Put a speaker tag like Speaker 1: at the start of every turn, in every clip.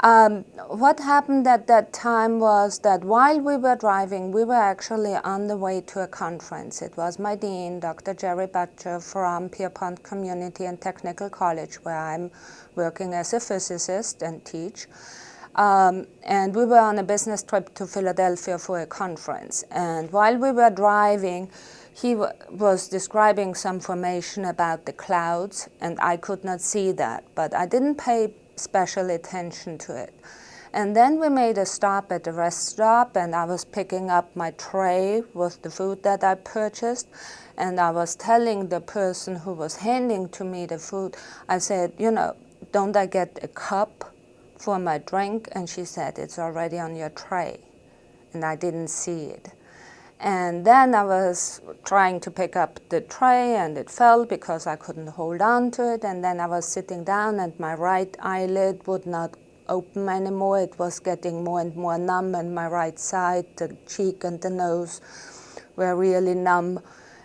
Speaker 1: What happened at that time was that while we were driving, we were actually on the way to a conference. It was my dean, Dr. Jerry Butcher from Pierpoint Community and Technical College, where I'm working as a physicist and teach. And we were on a business trip to Philadelphia for a conference. And while we were driving, he was describing some information about the clouds, and I could not see that, but I didn't pay special attention to it. And then we made a stop at a rest stop, and I was picking up my tray with the food that I purchased, and I was telling the person who was handing to me the food, I said, you know, don't I get a cup for my drink? And she said, it's already on your tray. And I didn't see it. And then I was trying to pick up the tray, and it fell because I couldn't hold on to it. And then I was sitting down, and my right eyelid would not open anymore. It was getting more and more numb, and my right side, the cheek and the nose, were really numb.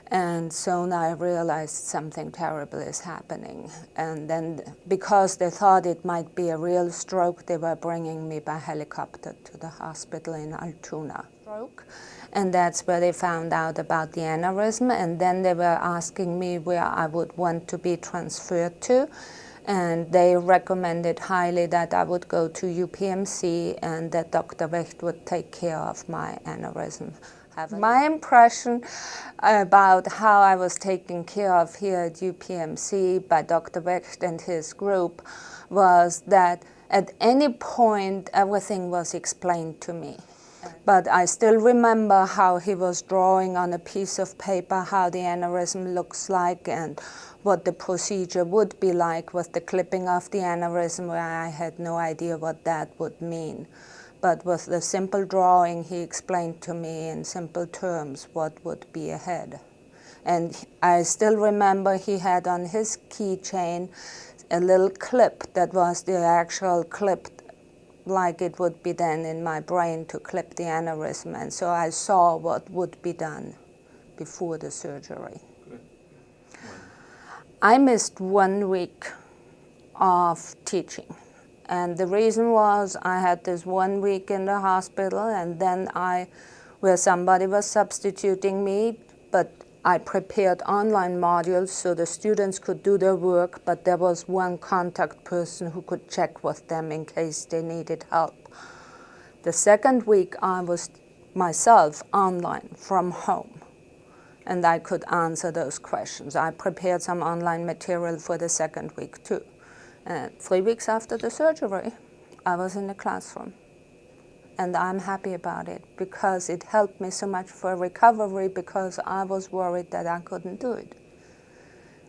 Speaker 1: And soon I realized something terrible is happening. And then, because they thought it might be a real stroke, they were bringing me by helicopter to the hospital in Altoona. And that's where they found out about the aneurysm. And then they were asking me where I would want to be transferred to. And they recommended highly that I would go to UPMC and that Dr. Wecht would take care of my aneurysm. My impression about how I was taken care of here at UPMC by Dr. Wecht and his group was that at any point everything was explained to me. But I still remember how he was drawing on a piece of paper how the aneurysm looks like and what the procedure would be like with the clipping of the aneurysm, where I had no idea what that would mean. But with the simple drawing, he explained to me in simple terms what would be ahead. And I still remember he had on his keychain a little clip that was the actual clip, like it would be then in my brain to clip the aneurysm. And so I saw what would be done before the surgery. I missed 1 week of teaching. And the reason was I had this 1 week in the hospital, and then where somebody was substituting me, but I prepared online modules so the students could do their work, but there was one contact person who could check with them in case they needed help. The second week I was myself online from home, and I could answer those questions. I prepared some online material for the second week too. And 3 weeks after the surgery, I was in the classroom. And I'm happy about it because it helped me so much for recovery, because I was worried that I couldn't do it.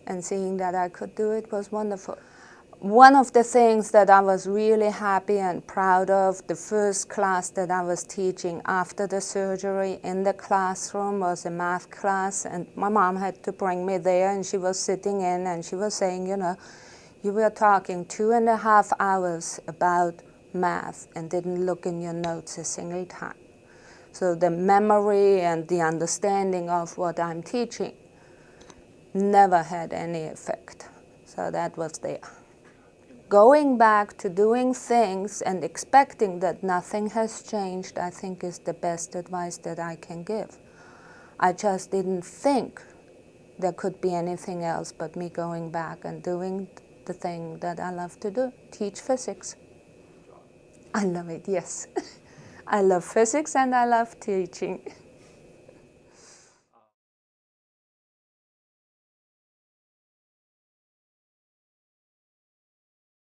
Speaker 1: And seeing that I could do it was wonderful. One of the things that I was really happy and proud of, the first class that I was teaching after the surgery in the classroom was a math class, and my mom had to bring me there, and she was sitting in and she was saying, you know, you were talking 2.5 hours about math and didn't look in your notes a single time. So the memory and the understanding of what I'm teaching never had any effect. So that was there. Going back to doing things and expecting that nothing has changed, I think is the best advice that I can give. I just didn't think there could be anything else but me going back and doing the thing that I love to do, teach physics. I love it, yes. I love physics and I love teaching.